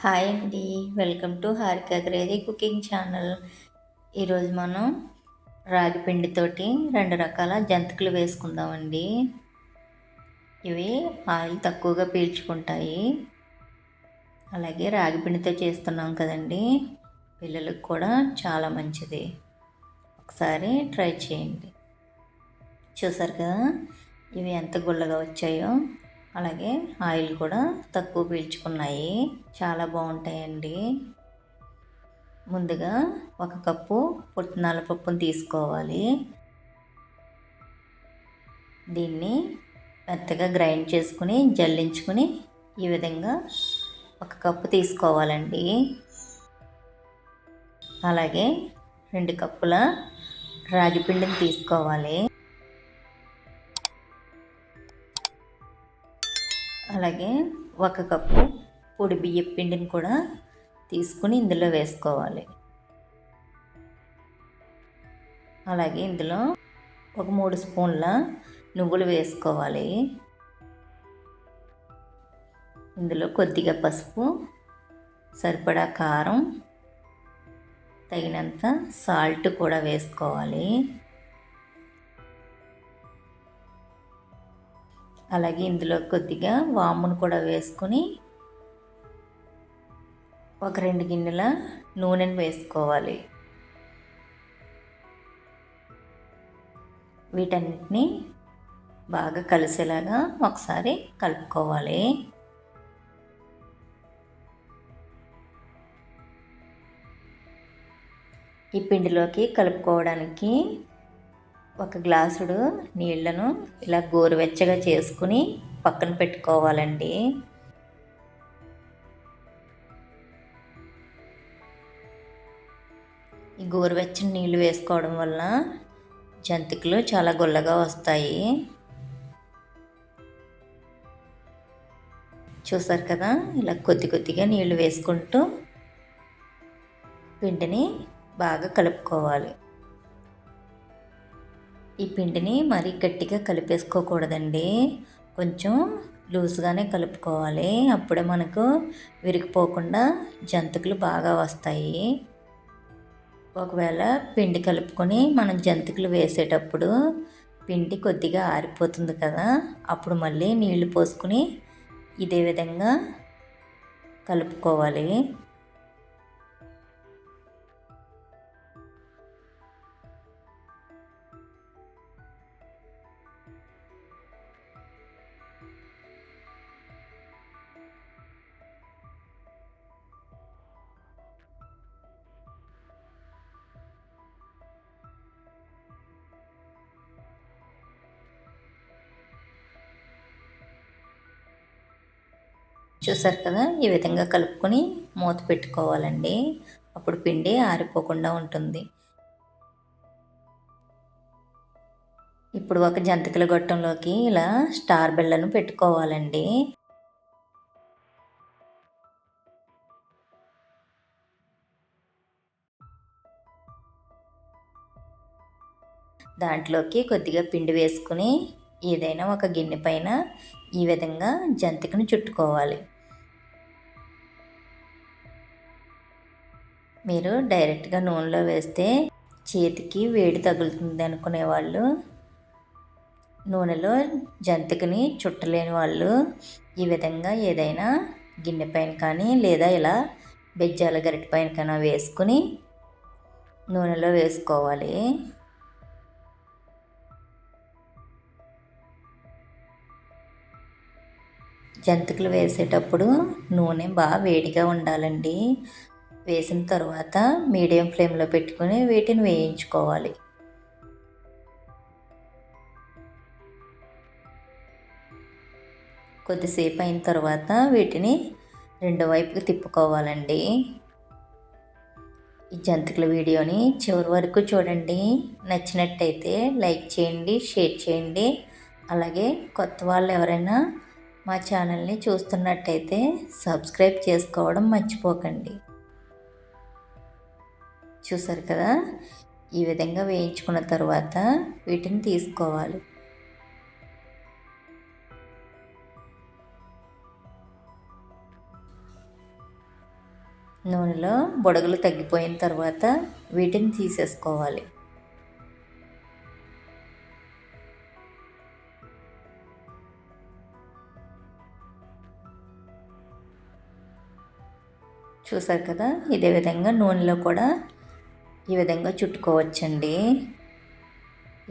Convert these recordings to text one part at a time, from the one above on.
Hi అండి. Welcome to Harika gravy cooking channel. ఈరోజు మనం రాగి పిండితోటి 2 రకాల జంతికలు వేసుకుందామండి. ఇవి ఆయిల్ తక్కువగా పీల్చుకుంటాయి. అలాగే రాగి పిండితో చేస్తున్నాం కదండి, పిల్లలకు కూడా చాలా మంచిది. ఒకసారి ట్రై చేయండి. చూసారు కదా ఇవి ఎంత గుల్లగా వచ్చాయో, అలాగే ఆయిల్ కూడా తక్కువ పీల్చుకున్నాయి. చాలా బాగుంటాయండి. ముందుగా 1 కప్పు పుట్నాల పప్పును తీసుకోవాలి. దీన్ని మెత్తగా గ్రైండ్ చేసుకుని జల్లించుకుని ఈ విధంగా 1 కప్పు తీసుకోవాలండి. అలాగే 2 కప్పుల రాగి పిండిని తీసుకోవాలి. అలాగే 1 కప్పు పొడి బియ్యం పిండిని కూడా తీసుకుని ఇందులో వేసుకోవాలి. అలాగే ఇందులో ఒక 3 స్పూన్ల నువ్వులు వేసుకోవాలి. ఇందులో కొద్దిగా పసుపు, సరిపడా కారం, తగినంత సాల్ట్ కూడా వేసుకోవాలి. అలాగే ఇందులో కొద్దిగా వామును కూడా వేసుకొని ఒక 2 గిన్నెల నూనెను వేసుకోవాలి. వీటన్నిటిని బాగా కలిసేలాగా ఒకసారి కలుపుకోవాలి. ఈ పిండిలోకి కలుపుకోవడానికి 1 గ్లాసుడు నీళ్లను ఇలా గోరువెచ్చగా చేసుకుని పక్కన పెట్టుకోవాలండి. ఈ గోరువెచ్చని నీళ్ళు వేసుకోవడం వల్ల జంతికలు చాలా గుల్లగా వస్తాయి. చూసారు కదా, ఇలా కొద్ది కొద్దిగా నీళ్లు వేసుకుంటూ పిండిని బాగా కలుపుకోవాలి. ఈ పిండిని మరీ గట్టిగా కలిపేసుకోకూడదండి, కొంచెం లూజ్గానే కలుపుకోవాలి. అప్పుడే మనకు విరిగిపోకుండా జంతికలు బాగా వస్తాయి. ఒకవేళ పిండి కలుపుకొని మనం జంతికలు వేసేటప్పుడు పిండి కొద్దిగా ఆరిపోతుంది కదా, అప్పుడు మళ్ళీ నీళ్లు పోసుకుని ఇదే విధంగా కలుపుకోవాలి. చూసారు కదా, ఈ విధంగా కలుపుకొని మూత పెట్టుకోవాలండి. అప్పుడు పిండి ఆరిపోకుండా ఉంటుంది. ఇప్పుడు ఒక జంతికల గొట్టంలోకి ఇలా స్టార్ బిళ్ళను పెట్టుకోవాలండి. దాంట్లోకి కొద్దిగా పిండి వేసుకుని ఏదైనా ఒక గిన్నె పైన ఈ విధంగా జంతికను చుట్టుకోవాలి. మీరు డైరెక్ట్గా నూనెలో వేస్తే చేతికి వేడి తగులుతుంది అనుకునేవాళ్ళు, నూనెలో జంతికని చుట్టలేని వాళ్ళు ఈ విధంగా ఏదైనా గిన్నె పైన కానీ లేదా ఇలా బెజ్జాల గరిటె పైన కానీ వేసుకుని నూనెలో వేసుకోవాలి. జంతికలు వేసేటప్పుడు నూనె బాగా వేడిగా ఉండాలండి. వేసిన తర్వాత మీడియం ఫ్లేమ్లో పెట్టుకుని వీటిని వేయించుకోవాలి. కొద్దిసేపు అయిన తర్వాత వీటిని రెండో వైపుకి తిప్పుకోవాలండి. ఈ జంతికల వీడియోని చివరి వరకు చూడండి. నచ్చినట్టయితే లైక్ చేయండి, షేర్ చేయండి. అలాగే కొత్త వాళ్ళు ఎవరైనా మా ఛానల్ని చూస్తున్నట్టయితే సబ్స్క్రైబ్ చేసుకోవడం మర్చిపోకండి. చూసారు కదా, ఈ విధంగా వేయించుకున్న తర్వాత వీటిని తీసుకోవాలి. నూనెలో బుడగలు తగ్గిపోయిన తర్వాత వీటిని తీసేసుకోవాలి. చూసారు కదా, ఇదే విధంగా నూనెలో కూడా ఈ విధంగా చుట్టుకోవచ్చండి.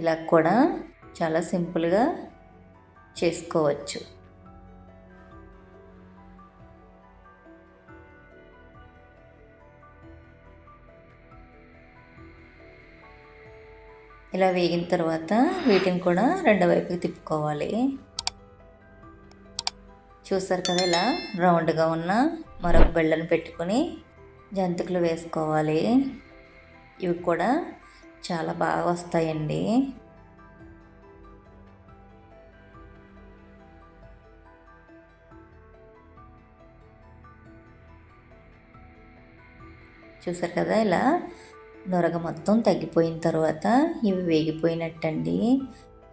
ఇలా కూడా చాలా సింపుల్గా చేసుకోవచ్చు. ఇలా వేగిన తర్వాత వీటిని కూడా రెండో వైపుకి తిప్పుకోవాలి. చూసారు కదా, ఇలా రౌండ్గా ఉన్న మరొక బెల్లను పెట్టుకొని జంతికలు వేసుకోవాలి. ఇవి కూడా చాలా బాగా వస్తాయండి. చూసారు కదా, ఇలా నొరగ మొత్తం తగ్గిపోయిన తర్వాత ఇవి వేగిపోయినట్టండి.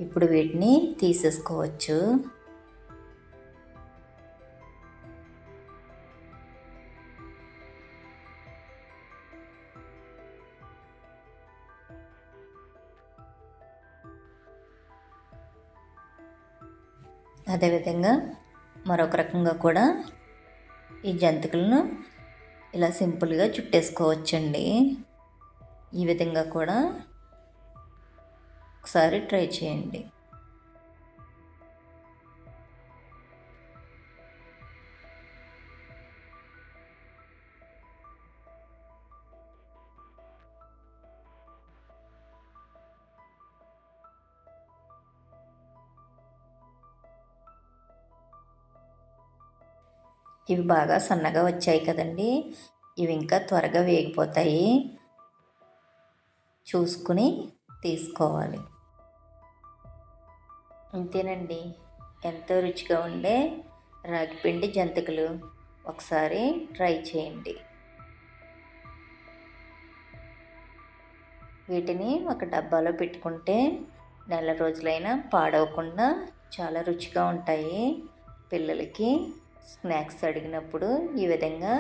ఇప్పుడు వీటిని తీసేసుకోవచ్చు. అదేవిధంగా మరొక రకంగా కూడా ఈ జంతికలను ఇలా సింపుల్గా చుట్టేసుకోవచ్చండి. ఈ విధంగా కూడా ఒకసారి ట్రై చేయండి. ఇవి బాగా సన్నగా వచ్చాయి కదండి, ఇవి ఇంకా త్వరగా వేగిపోతాయి. చూసుకుని తీసుకోవాలి. అంతేనండి, ఎంతో రుచిగా ఉండే రాగిపిండి జంతికలు ఒకసారి ట్రై చేయండి. వీటిని ఒక డబ్బాలో పెట్టుకుంటే నెల రోజులైనా పాడవకుండా చాలా రుచిగా ఉంటాయి. పిల్లలకి స్నాక్స్ అడిగినప్పుడు ఈ విధంగా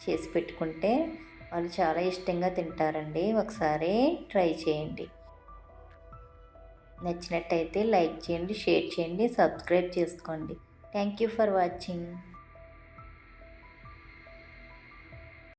చేసి పెట్టుకుంటే వాళ్ళు చాలా ఇష్టంగా తింటారండి. ఒకసారి ట్రై చేయండి. నచ్చినట్టయితే లైక్ చేయండి, షేర్ చేయండి, సబ్స్క్రైబ్ చేసుకోండి. Thank you for watching.